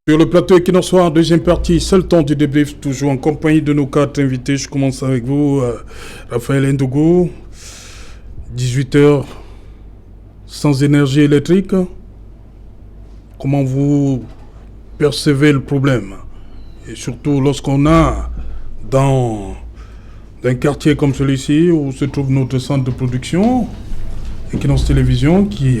Sur le plateau Equinox Soir, deuxième partie, seul temps du débrief, toujours en compagnie de nos quatre invités. Je commence avec vous, Raphaël Ndougou, 18h sans énergie électrique. Comment vous percevez le problème? Et surtout lorsqu'on a dans un quartier comme celui-ci où se trouve notre centre de production, Equinox Télévision, qui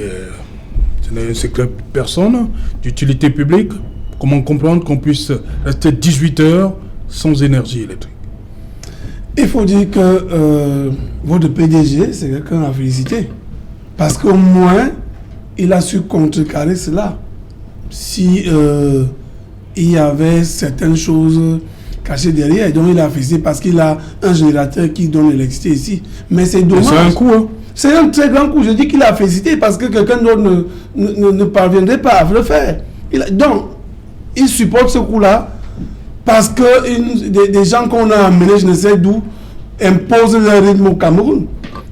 n'est un secret de personne, d'utilité publique. Comment comprendre qu'on puisse rester 18 heures sans énergie électrique? Il faut dire que votre PDG, c'est quelqu'un à féliciter. Parce qu'au moins, il a su contrecarrer cela. Si il y avait certaines choses cachées derrière, et donc il a félicité parce qu'il a un générateur qui donne l'électricité ici. Mais c'est dommage. C'est un coup, hein? C'est un très grand coup. Je dis qu'il a félicité parce que quelqu'un d'autre ne parviendrait pas à le faire. Donc, il supporte ce coup-là parce que des gens qu'on a amenés, je ne sais d'où, imposent leur rythme au Cameroun.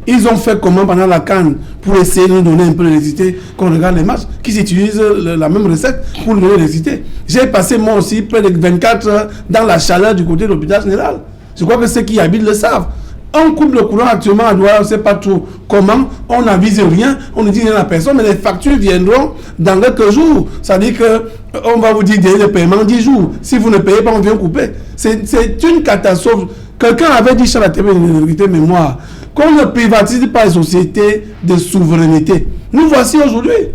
Ils ont fait comment pendant la CAN pour essayer de nous donner un peu d'électricité qu'on regarde les matchs, qu'ils utilisent la même recette pour nous donner l'électricité. J'ai passé moi aussi près de 24 heures dans la chaleur du côté de l'hôpital général. Je crois que ceux qui y habitent le savent. On coupe le courant actuellement à Douala, on ne sait pas trop comment, on n'avise rien, on ne dit rien à personne, mais les factures viendront dans quelques jours. Ça veut dire qu'on va vous dire délai de paiement 10 jours. Si vous ne payez pas, on vient couper. C'est une catastrophe. Quelqu'un avait dit sur la télé de vérité mémoire qu'on ne privatise pas les sociétés de souveraineté. Nous voici aujourd'hui.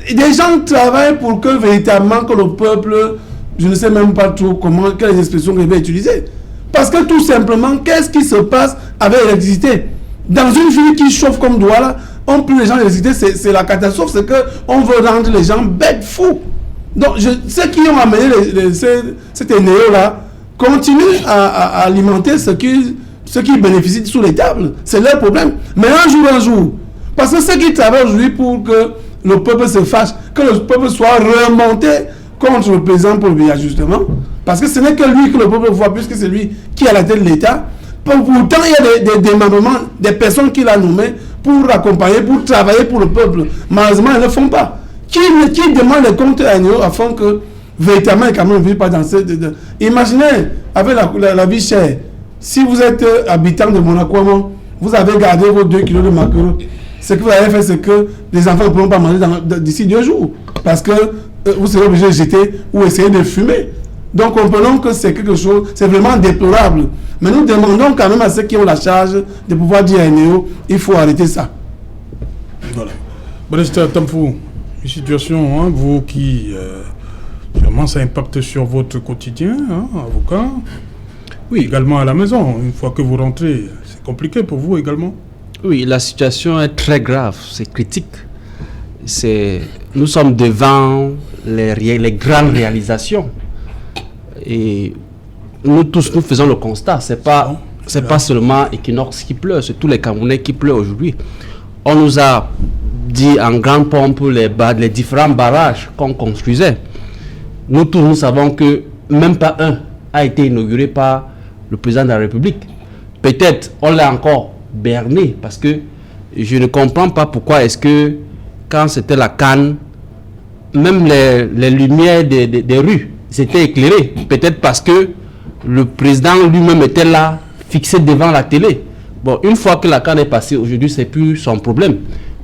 Des gens travaillent pour que véritablement que le peuple, je ne sais même pas trop comment, quelles expressions je vais utiliser. Parce que tout simplement, qu'est-ce qui se passe avec l'électricité? Dans une ville qui chauffe comme Douala, on prive les gens d'électricité, c'est la catastrophe, c'est qu'on veut rendre les gens bêtes fous. Donc, ceux qui ont amené cet énéo-là continuent à alimenter ceux qui bénéficient sous les tables. C'est leur problème. Mais un jour. Parce que ceux qui travaillent aujourd'hui pour que le peuple se fâche, que le peuple soit remonté contre le président pour le ajustement, parce que ce n'est que lui que le peuple voit, puisque c'est lui qui est à la tête de l'État. Pourtant, il y a des démembrements, des personnes qu'il a nommées pour accompagner, pour travailler pour le peuple. Malheureusement, ils ne le font pas. Qui demande les comptes annuels afin que véritablement les Camerounais ne vivent pas dans cette... Imaginez, avec la vie chère, si vous êtes habitant de Monaco, vous avez gardé vos 2 kilos de maquereau. Ce que vous avez fait, c'est que les enfants ne pourront pas manger d'ici 2 jours. Parce que vous serez obligé de jeter ou essayer de fumer. Donc, comprenons que c'est quelque chose, c'est vraiment déplorable. Mais nous demandons quand même à ceux qui ont la charge de pouvoir dire à Néo, il faut arrêter ça. Voilà. Bonesta Tamfou, une situation, hein, vous qui, sûrement, ça impacte sur votre quotidien, hein, avocat. Oui, également à la maison. Une fois que vous rentrez, c'est compliqué pour vous également. Oui, la situation est très grave, c'est critique. Nous sommes devant les grandes réalisations. Et nous tous, nous faisons le constat. C'est pas seulement Equinox qui pleure, c'est tous les Camerounais qui pleurent aujourd'hui. On nous a dit en grande pompe les différents barrages qu'on construisait. Nous tous, nous savons que même pas un a été inauguré par le président de la République. Peut-être on l'a encore berné parce que je ne comprends pas pourquoi est-ce que quand c'était la CAN, même les lumières des rues c'était éclairé, peut-être parce que le président lui-même était là, fixé devant la télé. Bon, une fois que la CAN est passée, aujourd'hui, c'est plus son problème.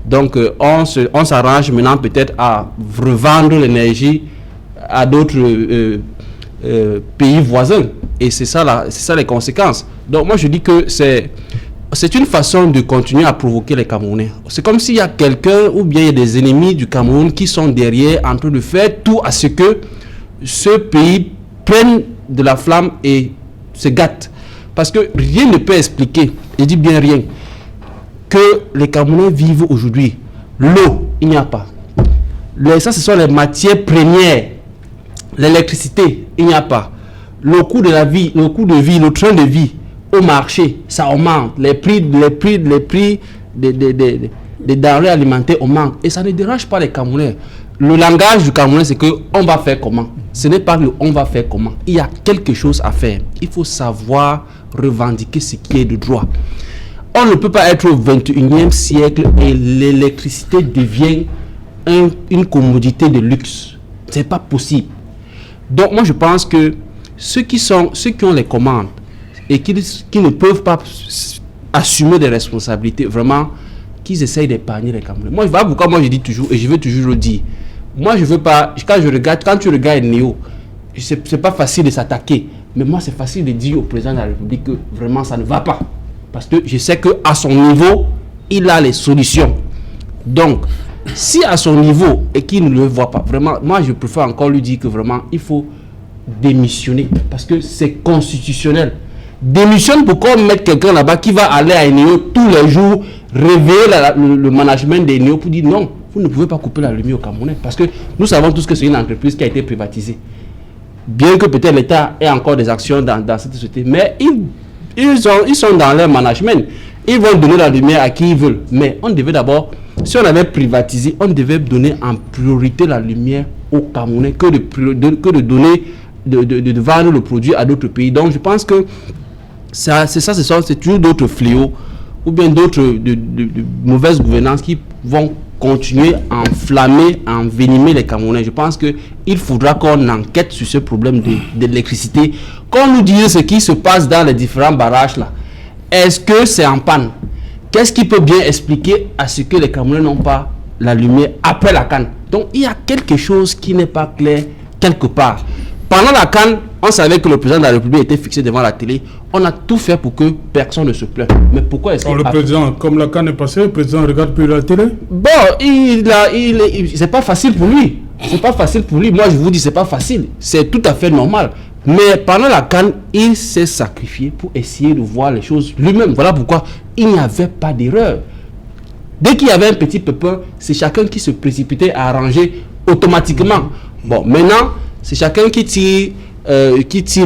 Donc, on s'arrange maintenant peut-être à revendre l'énergie à d'autres pays voisins. Et c'est ça les conséquences. Donc, moi, je dis que c'est une façon de continuer à provoquer les Camerounais. C'est comme s'il y a quelqu'un ou bien il y a des ennemis du Cameroun qui sont derrière en train de faire tout à ce que ce pays prenne de la flamme et se gâte. Parce que rien ne peut expliquer, je dis bien rien, que les Camerounais vivent aujourd'hui. L'eau, il n'y a pas. Ça, ce sont les matières premières. L'électricité, il n'y a pas. Le coût de la vie, le coût de vie, le train de vie au marché, ça augmente. Les prix des denrées alimentaires augmentent. Et ça ne dérange pas les Camerounais. Le langage du Camerounais, c'est que on va faire comment. Ce n'est pas le on va faire comment. Il y a quelque chose à faire. Il faut savoir revendiquer ce qui est de droit. On ne peut pas être au 21e siècle et l'électricité devient une commodité de luxe. C'est pas possible. Donc moi je pense que ceux qui ont les commandes et qui ne peuvent pas assumer des responsabilités, vraiment, qu'ils essayent d'épargner les Camerounais. Moi, voilà pourquoi moi je dis toujours, et je veux toujours le dire, moi je veux pas, quand tu regardes Néo, c'est pas facile de s'attaquer, mais moi c'est facile de dire au président de la République que vraiment ça ne va pas. Parce que je sais qu'à son niveau, il a les solutions. Donc, si à son niveau et qu'il ne le voit pas, vraiment, moi je préfère encore lui dire que vraiment il faut démissionner parce que c'est constitutionnel. Démissionne pour qu'on mette quelqu'un là-bas qui va aller à Eneo tous les jours, réveiller le management d'Eneo pour dire non, vous ne pouvez pas couper la lumière au Camerounais parce que nous savons tous que c'est une entreprise qui a été privatisée. Bien que peut-être l'État ait encore des actions dans cette société, mais ils sont dans leur management. Ils vont donner la lumière à qui ils veulent. Mais on devait d'abord, si on avait privatisé, on devait donner en priorité la lumière aux Camerounais que de donner, de vendre le produit à d'autres pays. Donc je pense que c'est toujours d'autres fléaux ou bien d'autres de mauvaises gouvernances qui vont continuer à enflammer, à envenimer les Camerounais. Je pense qu'il faudra qu'on enquête sur ce problème de l'électricité, qu'on nous dise ce qui se passe dans les différents barrages là. Est-ce que c'est en panne? Qu'est-ce qui peut bien expliquer à ce que les Camerounais n'ont pas la lumière après la CAN? Donc il y a quelque chose qui n'est pas clair quelque part. Pendant la CAN, on savait que le président de la République était fixé devant la télé. On a tout fait pour que personne ne se plaigne. Mais pourquoi est-ce que le président, comme la CAN est passée, le président regarde plus la télé? Bon, c'est pas facile pour lui. C'est pas facile pour lui. Moi, je vous dis, c'est pas facile. C'est tout à fait normal. Mais pendant la CAN, il s'est sacrifié pour essayer de voir les choses lui-même. Voilà pourquoi il n'y avait pas d'erreur. Dès qu'il y avait un petit pépin, c'est chacun qui se précipitait à arranger automatiquement. Bon, maintenant, c'est chacun qui tire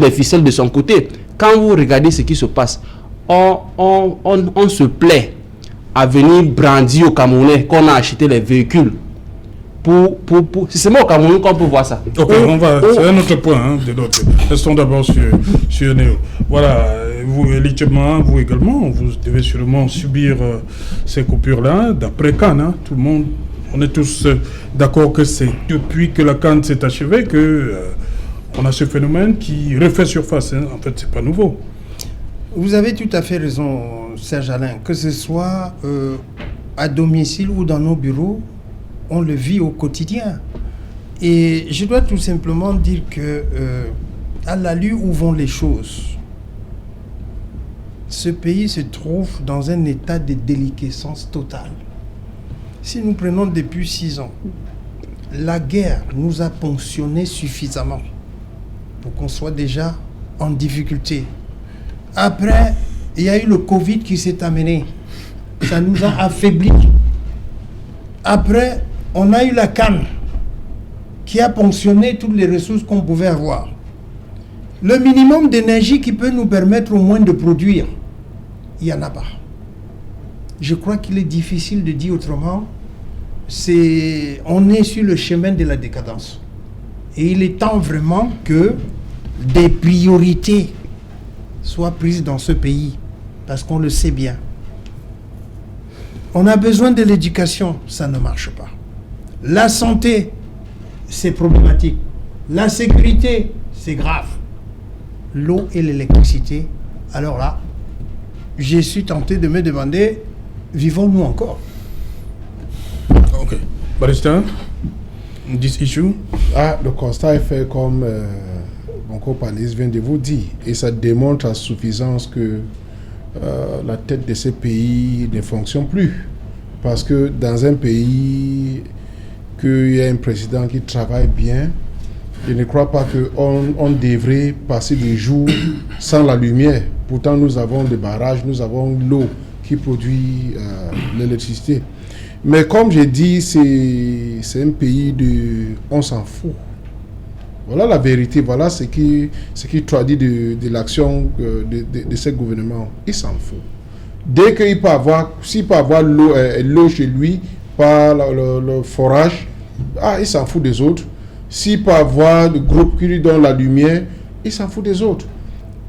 les ficelles de son côté. Quand vous regardez ce qui se passe, on se plaît à venir brandir aux Camerounais qu'on a acheté les véhicules. C'est seulement au Cameroun qu'on peut voir ça. Ok, c'est un autre point de l'autre. Restons d'abord sur Néo. Voilà, vous, Elitema, vous également, vous devez sûrement subir ces coupures-là. D'après CAN, tout le monde, on est tous d'accord que c'est depuis que la CAN s'est achevée que on a ce phénomène qui refait surface. En fait, c'est pas nouveau. Vous avez tout à fait raison, Serge Alain. Que ce soit à domicile ou dans nos bureaux, on le vit au quotidien. Et je dois tout simplement dire que, à l'allure où vont les choses, ce pays se trouve dans un état de déliquescence totale. Si nous prenons depuis 6 ans, la guerre nous a ponctionné suffisamment pour qu'on soit déjà en difficulté. Après, il y a eu le Covid qui s'est amené. Ça nous a affaiblis. Après, on a eu la CAN qui a ponctionné toutes les ressources qu'on pouvait avoir. Le minimum d'énergie qui peut nous permettre au moins de produire, il n'y en a pas. Je crois qu'il est difficile de dire autrement. On est sur le chemin de la décadence. Et il est temps vraiment que des priorités soient prises dans ce pays. Parce qu'on le sait bien. On a besoin de l'éducation, ça ne marche pas. La santé, c'est problématique. La sécurité, c'est grave. L'eau et l'électricité, alors là, je suis tenté de me demander, vivons-nous encore? Ok. Barista, this issue? Le constat est fait comme mon co-panéliste vient de vous dire. Et ça démontre à suffisance que la tête de ces pays ne fonctionne plus. Parce que dans un pays, qu'il y ait un président qui travaille bien, je ne crois pas qu'on devrait passer des jours sans la lumière. Pourtant, nous avons des barrages, nous avons l'eau qui produit l'électricité. Mais comme j'ai dit, c'est un pays on s'en fout. Voilà la vérité, voilà ce qui traduit de l'action de ce gouvernement. Il s'en fout. Dès qu'il peut avoir, s'il peut avoir l'eau chez lui, par le forage, il s'en fout des autres. S'il peut avoir le groupe qui lui donne la lumière, il s'en fout des autres.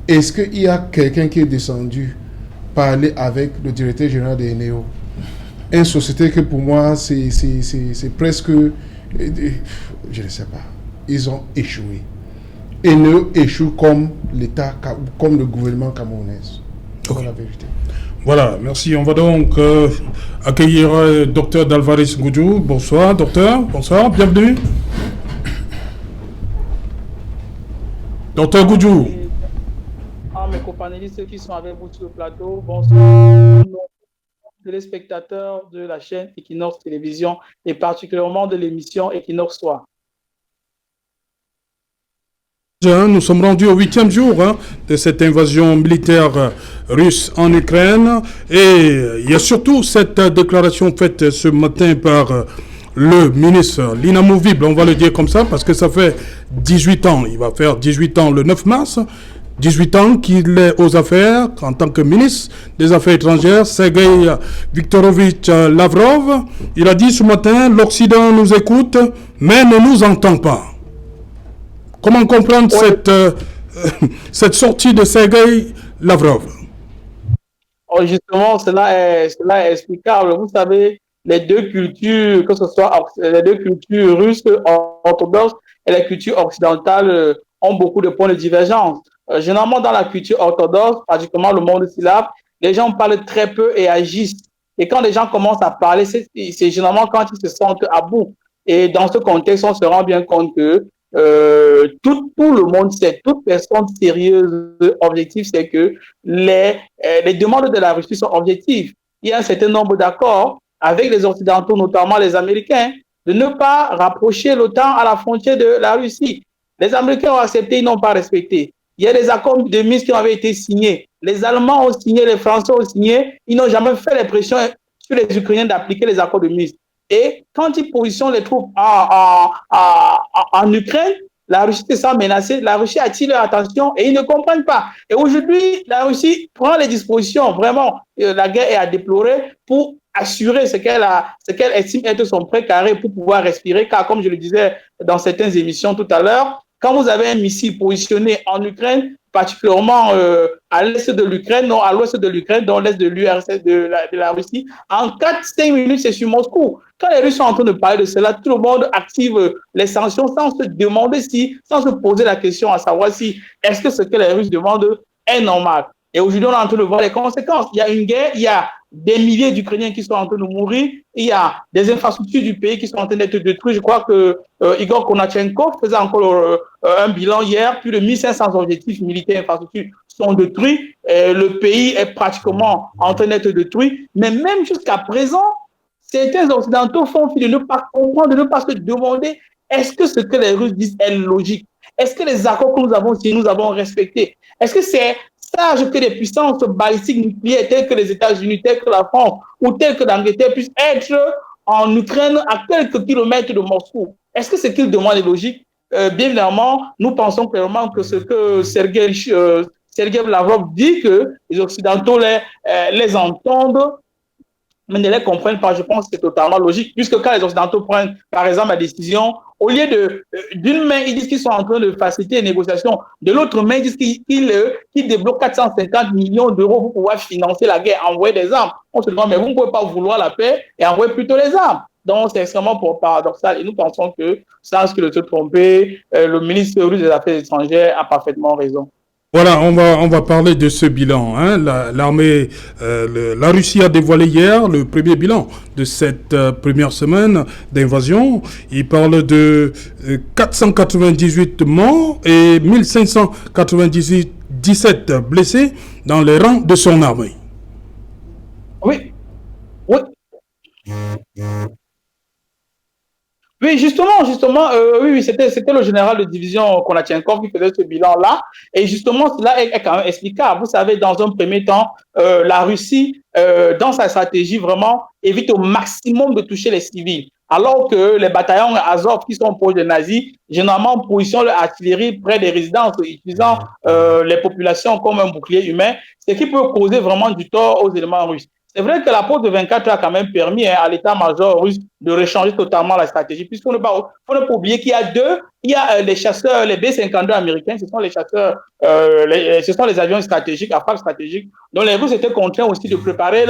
Est-ce qu'il y a quelqu'un qui est descendu parler avec le directeur général de Eneo? Une société que pour moi, c'est presque... Je ne sais pas. Ils ont échoué. haineux échoue comme l'État, comme le gouvernement camerounais. C'est la vérité. Voilà, merci. On va donc accueillir Dr Dalvaris Goudjou. Bonsoir, docteur. Bonsoir, bienvenue. Docteur Goudjou. Mes copanélistes qui sont avec vous sur le plateau, bonsoir. Téléspectateurs de la chaîne Equinox Télévision et particulièrement de l'émission Equinox Soir. Nous sommes rendus au 8e jour de cette invasion militaire russe en Ukraine et il y a surtout cette déclaration faite ce matin par le ministre, l'inamovible, on va le dire comme ça, parce que ça fait 18 ans, il va faire 18 ans le 9 mars, 18 ans qu'il est aux affaires en tant que ministre des Affaires étrangères, Sergueï Viktorovitch Lavrov. Il a dit ce matin, l'Occident nous écoute, mais ne nous entend pas. Comment comprendre cette sortie de Sergueï Lavrov? Justement, cela est explicable. Vous savez, les deux cultures, que ce soit les deux cultures russes orthodoxes et les cultures occidentales, ont beaucoup de points de divergence. Généralement, dans la culture orthodoxe, pratiquement le monde syllabe, les gens parlent très peu et agissent. Et quand les gens commencent à parler, c'est généralement quand ils se sentent à bout. Et dans ce contexte, on se rend bien compte que tout le monde sait, toute personne sérieuse, objective, c'est que les demandes de la Russie sont objectives. Il y a un certain nombre d'accords avec les Occidentaux, notamment les Américains, de ne pas rapprocher l'OTAN à la frontière de la Russie. Les Américains ont accepté, ils n'ont pas respecté. Il y a des accords de Minsk qui avaient été signés. Les Allemands ont signé, les Français ont signé. Ils n'ont jamais fait les pressions sur les Ukrainiens d'appliquer les accords de Minsk. Et quand ils positionnent les troupes en Ukraine, la Russie se sent menacée, la Russie attire leur attention et ils ne comprennent pas. Et aujourd'hui, la Russie prend les dispositions, vraiment, la guerre est à déplorer pour assurer ce qu'elle estime être son précaré pour pouvoir respirer, car comme je le disais dans certaines émissions tout à l'heure, quand vous avez un missile positionné en Ukraine, particulièrement à l'est de l'Ukraine, non à l'ouest de l'Ukraine, dans l'est de l'URSS de la Russie, en 4-5 minutes, c'est sur Moscou. Quand les Russes sont en train de parler de cela, tout le monde active les sanctions sans se demander sans se poser la question à savoir si est-ce que ce que les Russes demandent est normal. Et aujourd'hui, on est en train de voir les conséquences. Il y a une guerre, il y a des milliers d'Ukrainiens qui sont en train de mourir, il y a des infrastructures du pays qui sont en train d'être détruites. Je crois que Igor Konashenkov faisait encore un bilan hier, plus de 1500 objectifs militaires et infrastructures sont détruits. Le pays est pratiquement en train d'être détruit. Mais même jusqu'à présent, certains Occidentaux font fi de ne pas comprendre, de ne pas se demander est-ce que ce que les Russes disent est logique? Est-ce que les accords que nous avons signés, nous avons respectés? Est-ce que c'est sage que des puissances balistiques nucléaires telles que les États-Unis, telles que la France ou telles que l'Angleterre puissent être en Ukraine à quelques kilomètres de Moscou? Est-ce que ce qu'ils demandent est logique? Bien évidemment, nous pensons clairement que ce que Sergueï Lavrov dit, que les Occidentaux les entendent, mais ne les comprennent pas. Je pense que c'est totalement logique, puisque quand les Occidentaux prennent, par exemple, la décision, au lieu d'une main, ils disent qu'ils sont en train de faciliter les négociations, de l'autre main, ils disent qu'ils débloquent 450 millions d'euros pour pouvoir financer la guerre, envoyer des armes. On se demande, mais vous ne pouvez pas vouloir la paix et envoyer plutôt les armes. Donc, c'est extrêmement paradoxal et nous pensons que, sans que se tromper, le ministre russe des Affaires étrangères a parfaitement raison. Voilà, on va parler de ce bilan. L'armée, la Russie a dévoilé hier le premier bilan de cette première semaine d'invasion. Il parle de 498 morts et 1597 blessés dans les rangs de son armée. Oui. Oui, justement, oui, c'était le général de division Konashenkov qui faisait ce bilan-là. Et justement, cela est quand même explicable. Vous savez, dans un premier temps, la Russie, dans sa stratégie, vraiment, évite au maximum de toucher les civils. Alors que les bataillons Azov qui sont proches des nazis, généralement positionnent leur artillerie près des résidences, utilisant les populations comme un bouclier humain, ce qui peut causer vraiment du tort aux éléments russes. C'est vrai que la pause de 24 heures a quand même permis à l'état-major russe de rechanger totalement la stratégie, puisqu'on ne faut pas oublier qu'il y a les chasseurs, les B-52 américains, ce sont les chasseurs, ce sont les avions stratégiques, à frappe stratégique, dont les Russes étaient contraints aussi de préparer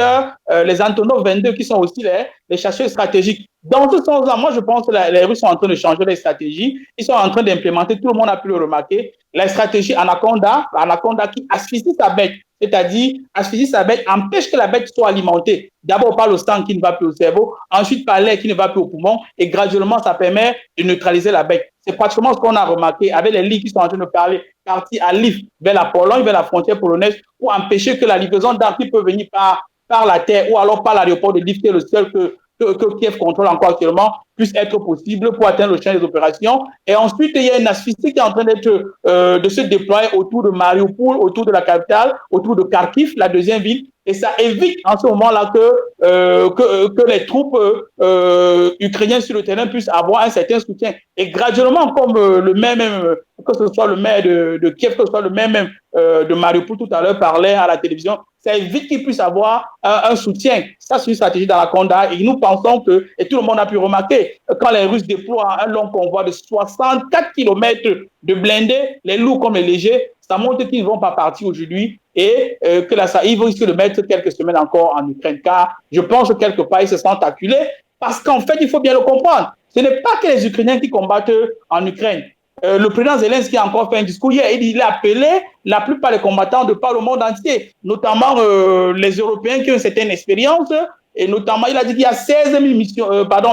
les Antonov 22, qui sont aussi les chasseurs stratégiques. Dans ce sens-là, moi, je pense que les Russes sont en train de changer les stratégies. Ils sont en train d'implémenter, tout le monde a pu le remarquer, la stratégie Anaconda qui asphyxie sa bête. C'est-à-dire, asphyxie sa bête, empêche que la bête soit alimentée. D'abord par le sang qui ne va plus au cerveau, ensuite par l'air qui ne va plus au poumon, et graduellement, ça permet de neutraliser la bête. C'est pratiquement ce qu'on a remarqué avec les lignes qui sont en train de partir à Lviv, vers la Pologne, vers la frontière polonaise, pour empêcher que la livraison d'armes qui peut venir par la terre ou alors par l'aéroport de Lviv, qui est le seul que Kiev contrôle encore actuellement, puisse être possible pour atteindre le champ des opérations. Et ensuite, il y a une asphyxie qui est en train de se déployer autour de Mariupol, autour de la capitale, autour de Kharkiv, la deuxième ville. Et ça évite en ce moment-là que les troupes ukrainiennes sur le terrain puissent avoir un certain soutien. Et graduellement, comme que ce soit le maire de Kiev, que ce soit le maire même de Mariupol tout à l'heure parlait à la télévision, ça évite qu'ils puissent avoir un soutien. Ça, c'est une stratégie d'Anaconda. Et nous pensons que, et tout le monde a pu remarquer, quand les Russes déploient un long convoi de 64 km de blindés, les lourds comme les légers, ça montre qu'ils ne vont pas partir aujourd'hui et ils vont risquer de mettre quelques semaines encore en Ukraine. Car je pense que quelque part, ils se sentent acculés parce qu'en fait, il faut bien le comprendre. Ce n'est pas que les Ukrainiens qui combattent en Ukraine. Le président Zelensky a encore fait un discours hier. Il a appelé la plupart des combattants de par le monde entier, notamment les Européens qui ont une certaine expérience. Et notamment, il a dit qu'il y a 16 000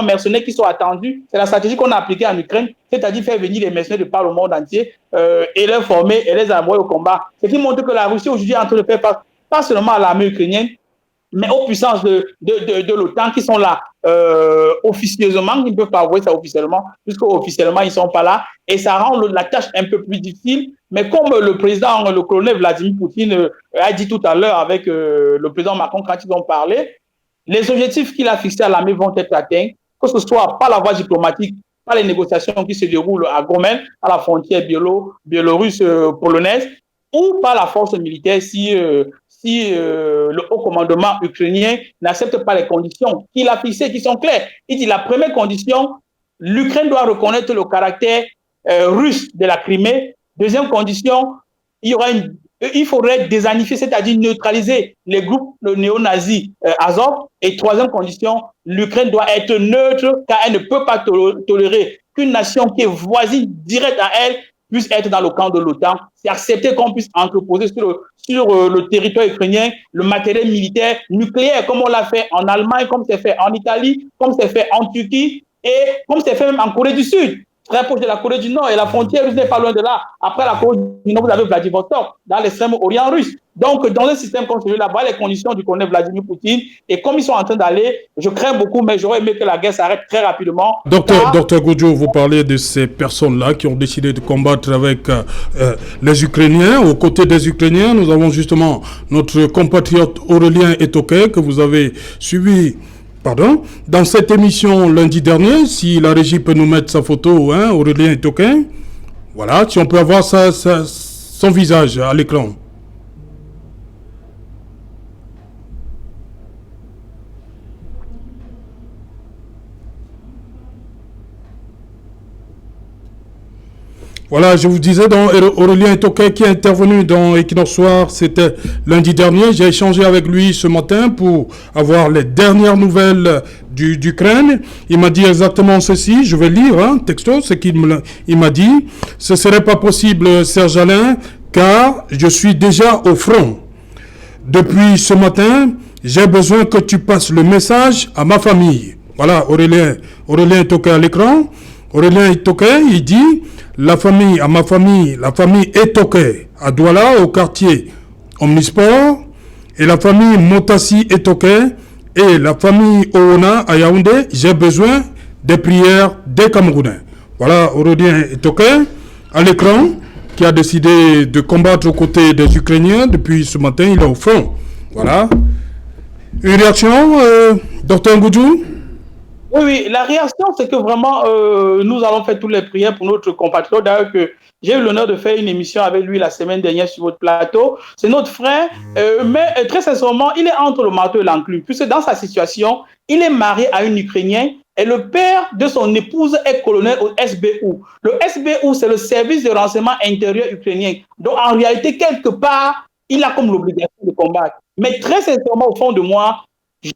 mercenaires qui sont attendus. C'est la stratégie qu'on a appliquée en Ukraine, c'est-à-dire faire venir les mercenaires de par le monde entier et les former et les envoyer au combat. Ce qui montre que la Russie aujourd'hui est en train de faire face, pas seulement à l'armée ukrainienne, mais aux puissances de l'OTAN qui sont là officieusement, ils ne peuvent pas avouer ça officiellement, puisque officiellement ils ne sont pas là, et ça rend la tâche un peu plus difficile. Mais comme le colonel Vladimir Poutine a dit tout à l'heure avec le président Macron quand ils ont parlé, les objectifs qu'il a fixés à l'armée vont être atteints, que ce soit par la voie diplomatique, par les négociations qui se déroulent à Gomel, à la frontière biélorusse-polonaise, ou par la force militaire si le haut commandement ukrainien n'accepte pas les conditions qu'il a fixées, qui sont claires. Il dit la première condition, l'Ukraine doit reconnaître le caractère russe de la Crimée. Deuxième condition, il faudrait désignifier, c'est-à-dire neutraliser les groupes néo-nazis Azov. Et troisième condition, l'Ukraine doit être neutre car elle ne peut pas tolérer qu'une nation qui est voisine directe à elle puisse être dans le camp de l'OTAN. C'est accepter qu'on puisse entreposer sur le territoire ukrainien le matériel militaire nucléaire, comme on l'a fait en Allemagne, comme c'est fait en Italie, comme c'est fait en Turquie et comme c'est fait même en Corée du Sud, très proche de la Corée du Nord, et la frontière russe n'est pas loin de là. Après la Corée du Nord, vous avez Vladivostok, dans l'extrême orient russe. Donc, dans un système comme celui-là, voilà les conditions du colonel Vladimir Poutine. Et comme ils sont en train d'aller, je crains beaucoup, mais j'aurais aimé que la guerre s'arrête très rapidement. Docteur Goudjou, vous parlez de ces personnes-là qui ont décidé de combattre avec les Ukrainiens. Aux côtés des Ukrainiens, nous avons justement notre compatriote Aurélien Etoke, que vous avez suivi dans cette émission lundi dernier. Si la régie peut nous mettre sa photo, Aurélien Etoke. Voilà, si on peut avoir son visage à l'écran. Voilà, je vous disais, dans Aurélien Etoke qui est intervenu dans Equinox Soir, c'était lundi dernier. J'ai échangé avec lui ce matin pour avoir les dernières nouvelles d'Ukraine. Il m'a dit exactement ceci, je vais lire, texto, ce qu'il m'a dit. Ce ne serait pas possible, Serge Alain, car je suis déjà au front. Depuis ce matin, j'ai besoin que tu passes le message à ma famille. Voilà, Aurélien Etoke à l'écran. Aurélien Etoke, il dit... La famille Etoke à Douala, au quartier Omnisport, et la famille Motassi Etoke et la famille Oona à Yaoundé, j'ai besoin des prières des Camerounais. Voilà Aurélien Etoke à l'écran, qui a décidé de combattre aux côtés des Ukrainiens depuis ce matin, il est au front. Voilà. Une réaction, Dr Ngoudjou? Oui, la réaction, c'est que vraiment, nous allons faire toutes les prières pour notre compatriote. D'ailleurs, que j'ai eu l'honneur de faire une émission avec lui la semaine dernière sur votre plateau. C'est notre frère, mais très sincèrement, il est entre le marteau et l'enclume, puisque dans sa situation, il est marié à une Ukrainienne et le père de son épouse est colonel au SBU. Le SBU, c'est le service de renseignement intérieur ukrainien. Donc, en réalité, quelque part, il a comme l'obligation de combattre. Mais très sincèrement, au fond de moi,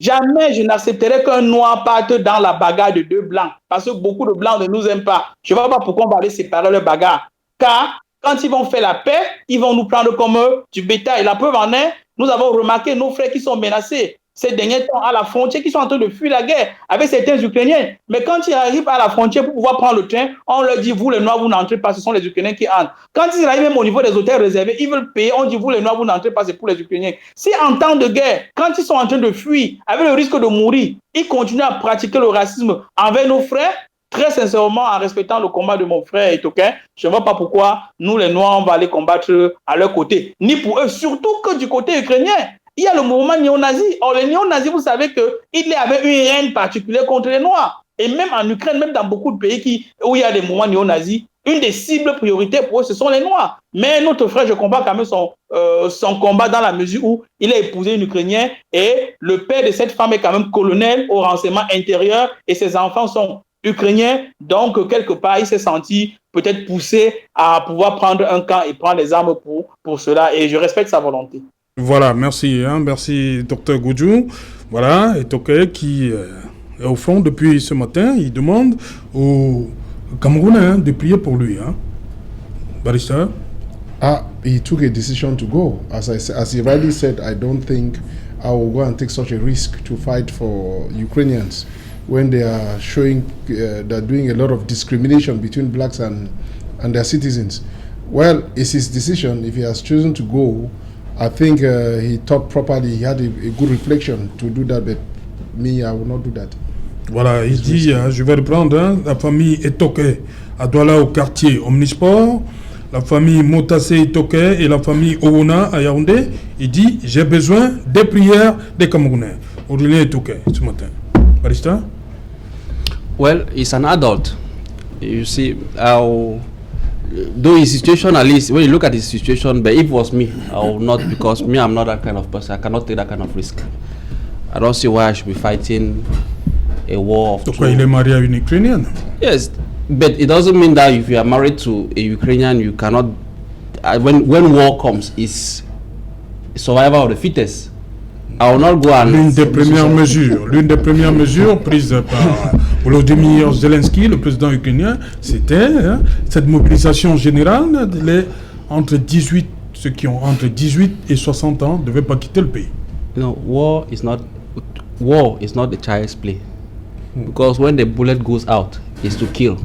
jamais je n'accepterai qu'un noir parte dans la bagarre de deux blancs. Parce que beaucoup de blancs ne nous aiment pas. Je ne vois pas pourquoi on va aller séparer leur bagarre. Car quand ils vont faire la paix, ils vont nous prendre comme du bétail. La preuve en est, nous avons remarqué nos frères qui sont menacés ces derniers temps à la frontière, qui sont en train de fuir la guerre avec certains Ukrainiens. Mais quand ils arrivent à la frontière pour pouvoir prendre le train, on leur dit, vous les Noirs, vous n'entrez pas, ce sont les Ukrainiens qui entrent. Quand ils arrivent même au niveau des hôtels réservés, ils veulent payer, on dit, vous les Noirs, vous n'entrez pas, c'est pour les Ukrainiens. Si en temps de guerre, quand ils sont en train de fuir, avec le risque de mourir, ils continuent à pratiquer le racisme envers nos frères, très sincèrement, en respectant le combat de mon frère Etoquin, je ne vois pas pourquoi nous, les Noirs, on va aller combattre à leur côté. Ni pour eux, surtout que du côté ukrainien. Il y a le mouvement néo-nazi. Or, les néo-nazis, vous savez que Hitler avait une haine particulière contre les Noirs. Et même en Ukraine, même dans beaucoup de pays où il y a des mouvements néo-nazis, une des cibles prioritaires pour eux, ce sont les Noirs. Mais notre frère, je comprends quand même son combat dans la mesure où il a épousé une Ukrainienne et le père de cette femme est quand même colonel au renseignement intérieur et ses enfants sont Ukrainiens. Donc, quelque part, il s'est senti peut-être poussé à pouvoir prendre un camp et prendre les armes pour cela. Et je respecte sa volonté. Voilà, merci, merci Dr Goudjou. Voilà, et Toké qui est au front depuis ce matin, il demande aux Camerounais de prier pour lui. Barista? He took a decision to go. As he rightly said, I don't think I will go and take such a risk to fight for Ukrainians when they are showing, they're doing a lot of discrimination between blacks and their citizens. Well, it's his decision. If he has chosen to go, I think he thought properly, he had a good reflection to do that, but me, I will not do that. Voilà, il dit, je vais reprendre, la famille Etoké à Douala au quartier Omnisport, la famille Motassé Etoké et la famille Owona à Yaoundé. Il dit, j'ai besoin des prières des Camerounais. Aurélien Etoké, ce matin. Barista? Well, he's an adult. You see, though his situation, at least when you look at his situation, but if it was me, I will not, because me, I'm not that kind of person. I cannot take that kind of risk. I don't see why I should be fighting a war of Pourquoi il est marié à une Ukrainienne? Yes, but it doesn't mean that if you are married to a Ukrainian, you cannot. When war comes, it's survival of the fittest. I will not go and. L'une des premières mesures prises par Volodymyr Zelensky, le président ukrainien, c'était cette mobilisation générale. Ceux qui ont entre 18 et 60 ans ne devaient pas quitter le pays. No, war is not a child's play, because when the bullet goes out, it's to kill,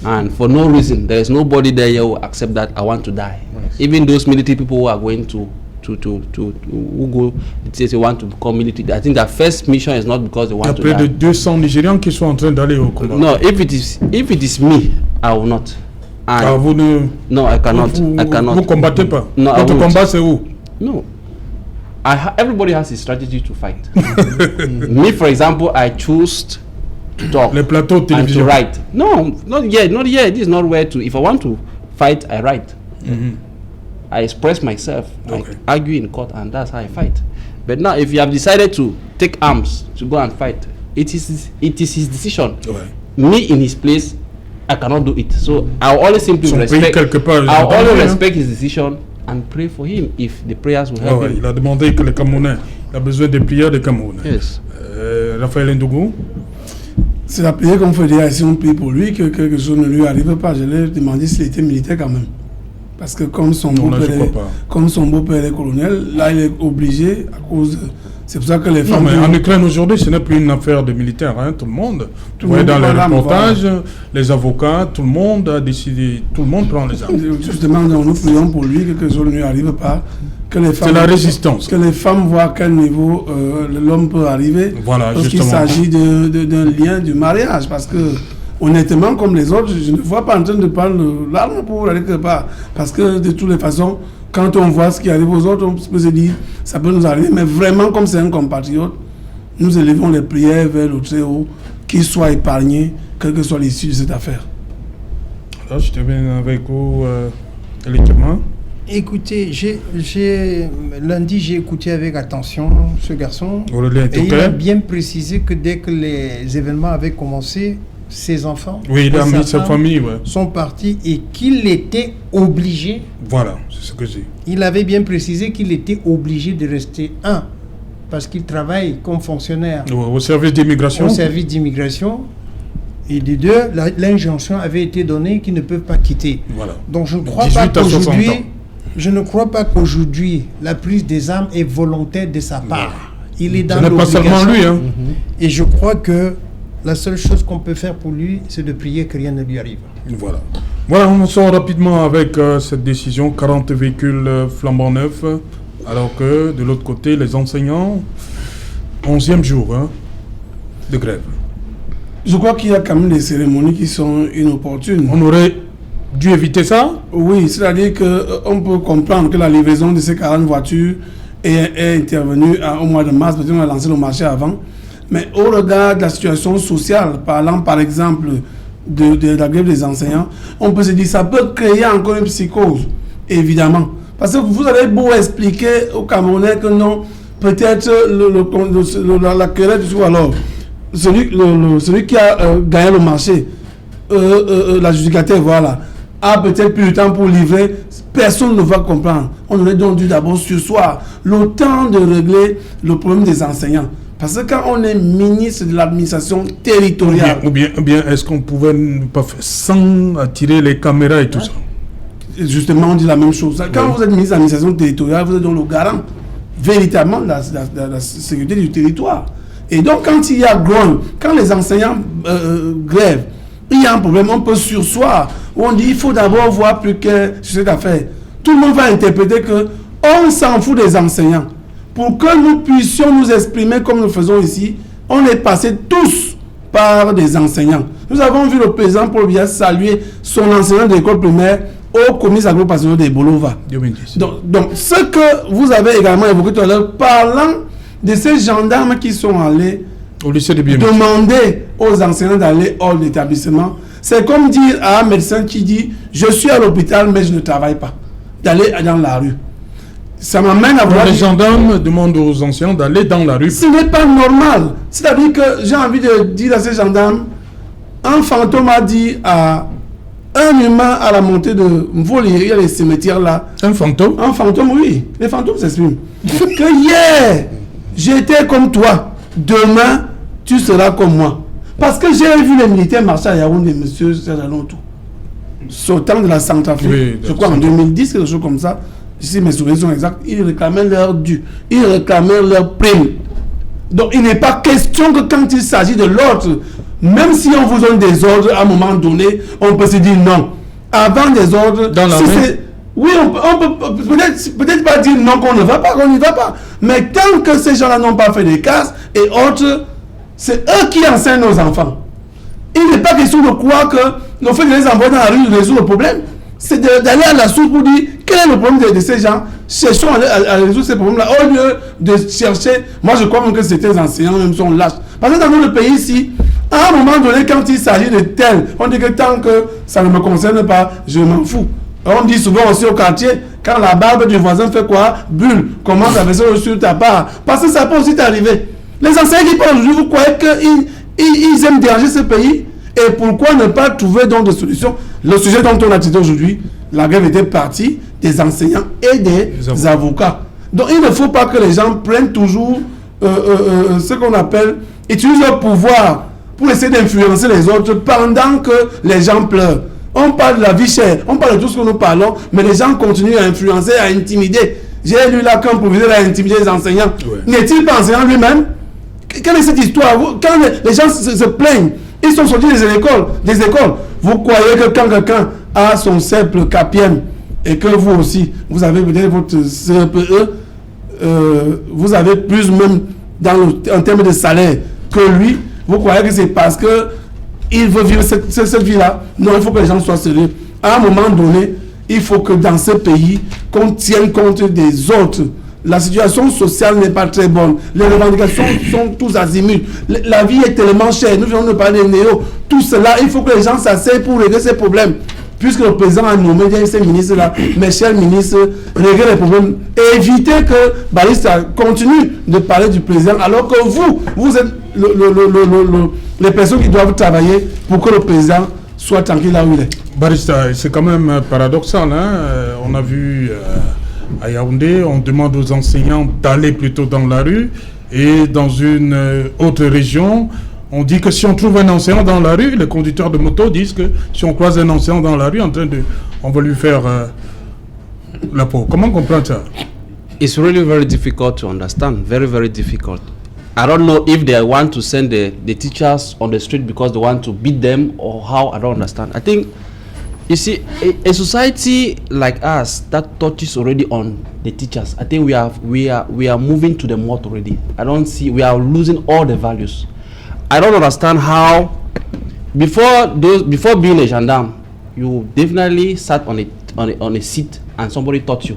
and for no reason, there is nobody there who will accept that I want to die. Nice. Even those military people who are going to who go they want to become military, I think their first mission is not because they want to die. Il y a près de 200 Nigérians qui sont en train d'aller au combat. No, if it is me, I will not. No, I cannot. Vous combattez pas. No, votre combat c'est où? No. Everybody has a strategy to fight. Me, for example, I choose to talk. Les plateaux de télévision. And to write. No, not yet. This is not where to. If I want to fight, I write. Mm-hmm. I express myself. Okay. I argue in court, and that's how I fight. But now, if you have decided to take arms to go and fight, it is his decision. Okay. Me in his place, I cannot do it. So I always simply respect. I always respect his decision and pray for him if the prayers will help him. Il a demandé que les Camerounais, il a besoin des prières des Camerounais. Yes. Raphaël Ndougou. C'est la prière qu'on fait dire, si on prie pour lui, que quelque chose ne lui arrive pas. Je lui ai demandé s'il était militaire quand même. Parce que comme son beau-père est colonel, là il est obligé à cause de... C'est pour ça que les femmes... Non, mais en Ukraine aujourd'hui, ce n'est plus une affaire de militaires, tout le monde. Vous voyez dans les reportages, les avocats, tout le monde a décidé, tout le monde prend les armes. Justement, nous prions pour lui, que quelque chose ne lui arrive pas. C'est la résistance. Que les femmes voient à quel niveau l'homme peut arriver. Voilà, lorsqu'il s'agit d'un lien du mariage. Parce que, honnêtement, comme les autres, je ne vois pas en train de prendre l'arme pour aller quelque part. Parce que, de toutes les façons, quand on voit ce qui arrive aux autres, on peut se dire, ça peut nous arriver. Mais vraiment, comme c'est un compatriote, nous élevons les prières vers le Très-Haut, qu'ils soient épargnés, quelle que soit l'issue de cette affaire. Alors, je termine avec vous, électement. Écoutez, lundi, j'ai écouté avec attention ce garçon. Et il a bien précisé que dès que les événements avaient commencé, ses enfants il a mis sa famille, sont partis et qu'il était obligé. Voilà, c'est ce que j'ai. Il avait bien précisé qu'il était obligé de rester parce qu'il travaille comme fonctionnaire au service d'immigration. Au service d'immigration. Et de deux, l'injonction avait été donnée qu'ils ne peuvent pas quitter. Voilà. Donc je ne crois pas qu'aujourd'hui la prise des armes est volontaire de sa part. Il est dans l'obligation. Ce n'est pas seulement lui. Et je crois que la seule chose qu'on peut faire pour lui, c'est de prier que rien ne lui arrive. Voilà, on sort rapidement avec cette décision. 40 véhicules flambant neufs, alors que de l'autre côté, les enseignants, 11e jour de grève. Je crois qu'il y a quand même des cérémonies qui sont inopportunes. On aurait dû éviter ça? Oui, c'est-à-dire qu'on peut comprendre que la livraison de ces 40 voitures est intervenue au mois de mars, parce qu'on a lancé le marché avant. Mais au regard de la situation sociale, parlant par exemple de la grève des enseignants, on peut se dire que ça peut créer encore une psychose, évidemment. Parce que vous avez beau expliquer aux Camerounais que non, peut-être la querelle du alors. Celui qui a gagné le marché, l'adjudicateur, a peut-être plus de temps pour livrer, personne ne va comprendre. On aurait donc dû d'abord sursoir le temps de régler le problème des enseignants. Parce que quand on est ministre de l'administration territoriale... Ou bien est-ce qu'on pouvait ne pas faire sans attirer les caméras et tout ça? Justement, on dit la même chose. Quand vous êtes ministre de l'administration territoriale, vous êtes donc le garant véritablement de la sécurité du territoire. Et donc, quand il y a grogne, quand les enseignants grèvent, il y a un problème, on peut sursoir, où on dit il faut d'abord voir plus que sur cette affaire. Tout le monde va interpréter que on s'en fout des enseignants. Pour que nous puissions nous exprimer comme nous faisons ici, on est passé tous par des enseignants. Nous avons vu le président Paul Biya saluer son enseignant de l'école primaire au comice agro-passionnel de Bolova. Donc, ce que vous avez également évoqué tout à l'heure, parlant de ces gendarmes qui sont allés au lycée de demander aux enseignants d'aller hors d'établissement, c'est comme dire à un médecin qui dit « Je suis à l'hôpital, mais je ne travaille pas », d'aller dans la rue. Ça m'amène à voir... Les gendarmes demandent aux enseignants d'aller dans la rue. Ce n'est pas normal. C'est-à-dire que j'ai envie de dire à ces gendarmes, un fantôme a dit à un humain à la montée de Mvoli, il y a les cimetières là. Un fantôme? Un fantôme, oui. Les fantômes s'expriment. Que hier, j'étais comme toi. Demain, tu seras comme moi. Parce que j'ai vu les militaires marcher à Yaoundé, monsieur Serjalontou, sautant de la Centrafrique, oui, je crois en 2010, quelque chose comme ça. Si mes souvenirs sont exacts, ils réclamaient leur dû, ils réclamaient leur prime. Donc il n'est pas question que quand il s'agit de l'autre, même si on vous donne des ordres à un moment donné, on peut se dire non. Avant des ordres, dans la oui, on peut peut-être pas dire non qu'on ne va pas, qu'on n'y va pas. Mais tant que ces gens-là n'ont pas fait des casses et autres, c'est eux qui enseignent nos enfants. Il n'est pas question de croire que le fait de les envoyer dans la rue résout le problème. C'est d'aller à la source pour dire quel est le problème de ces gens. Cherchons à résoudre ces problèmes-là au lieu de chercher. Moi, je crois même que certains enseignants même sont lâches. Parce que dans notre pays ici, à un moment donné, quand il s'agit de tel, on dit que tant que ça ne me concerne pas, je m'en fous. On dit souvent aussi au quartier, quand la barbe du voisin fait quoi? Bulle, commence à verser sur ta part. Parce que ça peut aussi t'arriver. Les enseignants qui parlent aujourd'hui, vous croyez qu'ils aiment déranger ce pays? Et pourquoi ne pas trouver donc des solutions? Le sujet dont on a traité aujourd'hui, la grève était partie des enseignants et des avocats. Donc il ne faut pas que les gens prennent toujours ce qu'on appelle, utilisent leur pouvoir pour essayer d'influencer les autres pendant que les gens pleurent. On parle de la vie chère, on parle de tout ce que nous parlons, mais les gens continuent à influencer, à intimider. J'ai lu là qu'un proviseur a intimidé les enseignants. Ouais. N'est-il pas enseignant lui-même? Quelle est cette histoire? Quand les gens se plaignent, ils sont sortis des écoles. Vous croyez que quand quelqu'un a son simple CAPIEM et que vous aussi, vous avez peut-être votre CPE, vous avez plus même en termes de salaire que lui, vous croyez que c'est parce que il veut vivre cette vie-là? Non, il faut que les gens soient sérieux. À un moment donné, il faut que dans ce pays, qu'on tienne compte des autres. La situation sociale n'est pas très bonne. Les revendications sont tous azimuts. La vie est tellement chère. Nous venons de parler des néo. Tout cela, il faut que les gens s'asseyent pour régler ces problèmes. Puisque le président a nommé ces ministres-là, mes chers ministres, régler les problèmes. Et éviter que Barista continue de parler du président, alors que vous êtes les personnes qui doivent travailler pour que le président soit tranquille là où il est. Barista, c'est quand même paradoxal. On a vu à Yaoundé, on demande aux enseignants d'aller plutôt dans la rue, et dans une autre région, on dit que si on trouve un enseignant dans la rue, les conducteurs de moto disent que si on croise un enseignant dans la rue, on va lui faire la peau. Comment comprendre ça? It's really very difficult to understand. Very, very difficult. I don't know if they want to send the teachers on the street because they want to beat them or how. I don't understand. I think, you see, a society like us that touches already on the teachers, I think we are moving to the moth already. I don't see, we are losing all the values. I don't understand how before being a gendarme, you definitely sat on a seat and somebody taught you.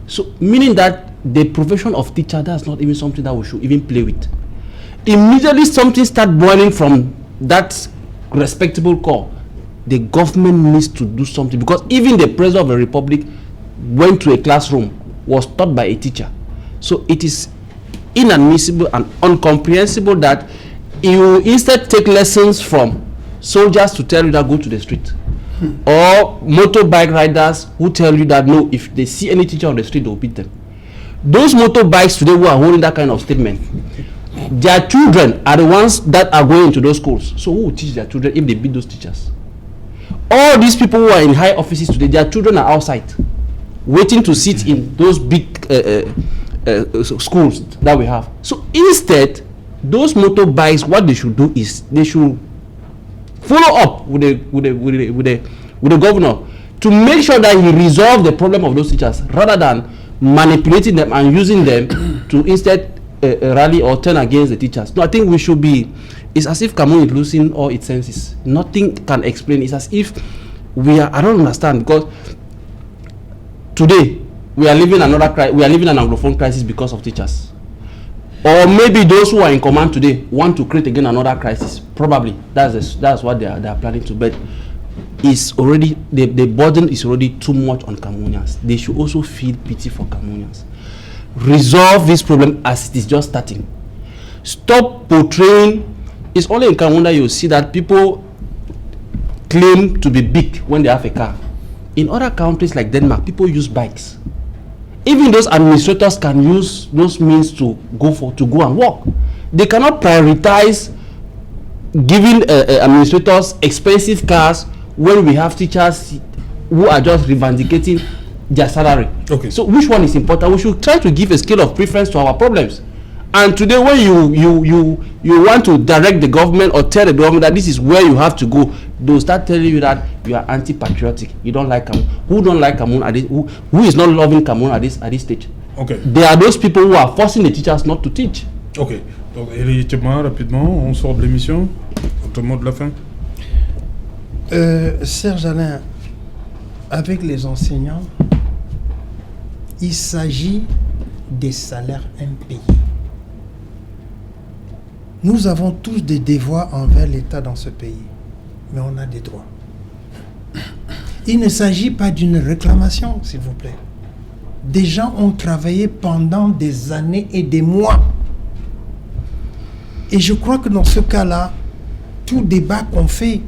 So meaning that the profession of teacher, that's not even something that we should even play with. Immediately something start boiling from that respectable core. The government needs to do something, because even the president of the republic went to a classroom, was taught by a teacher. So it is inadmissible and incomprehensible that you instead take lessons from soldiers to tell you that go to the street, or motorbike riders who tell you that no, if they see any teacher on the street, they'll beat them. Those motorbikes today who are holding that kind of statement, their children are the ones that are going to those schools. So who will teach their children if they beat those teachers? All these people who are in high offices today, their children are outside, waiting to sit in those big schools that we have. So instead, those motorbikes, what they should do is they should follow up with the governor to make sure that he resolve the problem of those teachers, rather than manipulating them and using them to instead rally or turn against the teachers. No, I think we should be. It's as if Cameroon is losing all its senses. Nothing can explain. It's as if we are. I don't understand, because today we are living another crisis. We are living an Anglophone crisis because of teachers. Or maybe those who are in command today want to create again another crisis. Probably that's what they are planning to. But it's already the burden is already too much on Cameroonians. They should also feel pity for Cameroonians. Resolve this problem as it is just starting. Stop portraying. It's only in Cameroon that you see that people claim to be big when they have a car. In other countries like Denmark, people use bikes. Even those administrators can use those means to go and work. They cannot prioritize giving administrators expensive cars when we have teachers who are just revendicating their salary. Okay. So which one is important? We should try to give a scale of preference to our problems. And today, when you want to direct the government or tell the government that this is where you have to go, they'll start telling you that you are anti-patriotic. You don't like Cameroon. Who don't like Cameroon at this? Who is not loving Cameroon at this stage? Okay. There are those people who are forcing the teachers not to teach. Ok. Donc, Héritiement, rapidement, on sort de l'émission. Votre mot de la fin. Serge Alain, avec les enseignants, il s'agit des salaires impayés. Nous avons tous des devoirs envers l'État dans ce pays, mais on a des droits. Il ne s'agit pas d'une réclamation, s'il vous plaît. Des gens ont travaillé pendant des années et des mois. Et je crois que dans ce cas-là, tout débat qu'on fait,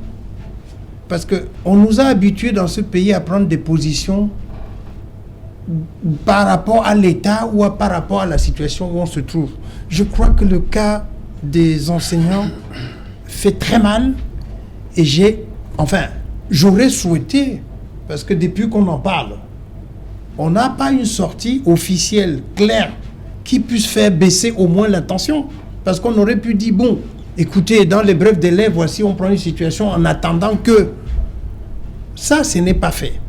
parce qu'on nous a habitués dans ce pays à prendre des positions par rapport à l'État ou par rapport à la situation où on se trouve. Je crois que le cas des enseignants fait très mal, et j'aurais souhaité, parce que depuis qu'on en parle, on n'a pas une sortie officielle, claire, qui puisse faire baisser au moins la tension, parce qu'on aurait pu dire, bon, écoutez, dans les brefs délais, voici, on prend une situation en attendant que... Ça, ce n'est pas fait.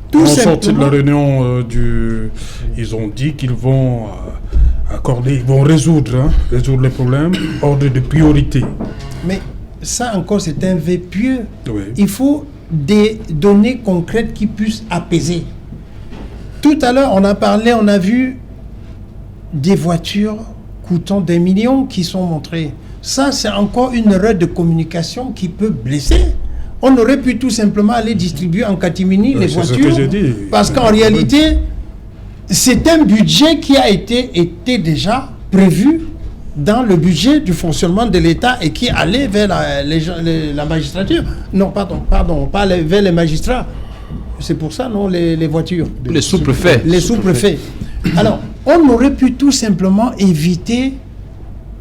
Tout sorti de la réunion ils ont dit qu'ils vont ils vont résoudre les problèmes, ordre de priorité. Mais ça encore, c'est un vœu pieux. Oui. Il faut des données concrètes qui puissent apaiser. Tout à l'heure, on a vu des voitures coûtant des millions qui sont montrées. Ça, c'est encore une erreur de communication qui peut blesser. On aurait pu tout simplement aller distribuer en catimini les voitures. Ce que j'ai dit. Parce qu'en réalité, c'est un budget qui a été déjà prévu dans le budget du fonctionnement de l'État et qui allait vers la magistrature. Non, pardon, pas vers les magistrats. C'est pour ça, non, les voitures. Les sous-préfets. Les sous-préfets. Alors, on aurait pu tout simplement éviter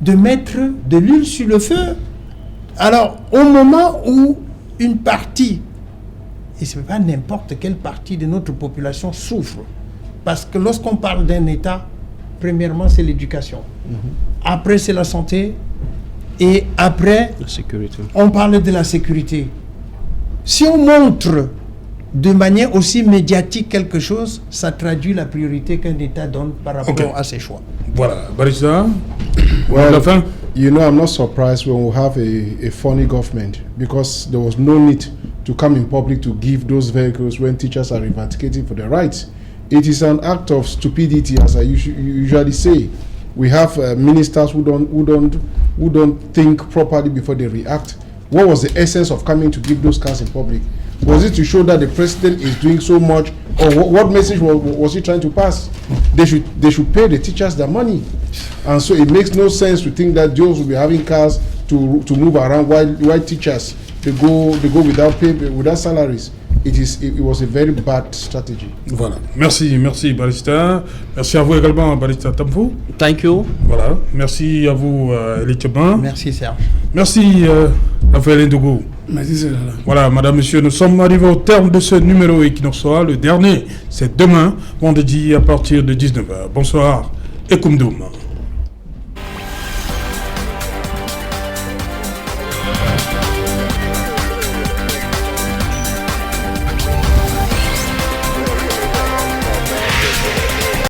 de mettre de l'huile sur le feu. Alors, au moment où une partie, et ce n'est pas n'importe quelle partie de notre population souffre, parce que lorsqu'on parle d'un État, premièrement, c'est l'éducation. Après, c'est la santé. Et après, La sécurité. on parle de la sécurité. Si on montre de manière aussi médiatique quelque chose, ça traduit la priorité qu'un État donne par rapport à ses choix. Voilà, Barista, Well, la fin. you know, I'm not surprised when we have a funny government because there was no need to come in public to give those vehicles when teachers are reivindicating for their rights. It is an act of stupidity, as I usually say. We have ministers who don't think properly before they react. What was the essence of coming to give those cars in public? Was it to show that the president is doing so much, or what message was he trying to pass? They should pay the teachers their money, and so it makes no sense to think that those will be having cars to move around while teachers they go without pay, without salaries. It was a very bad strategy. Voilà. Merci Barista. Merci à vous également, Barista Tamfou. Thank you. Voilà. Merci à vous, Elie Tcheba. Merci Serge. Merci, Raphaël Ndougou. Merci, c'est là. Voilà, madame, monsieur, nous sommes arrivés au terme de ce numéro Equinoxois. Le dernier, c'est demain, vendredi, à partir de 19h. Bonsoir et Koumdoum.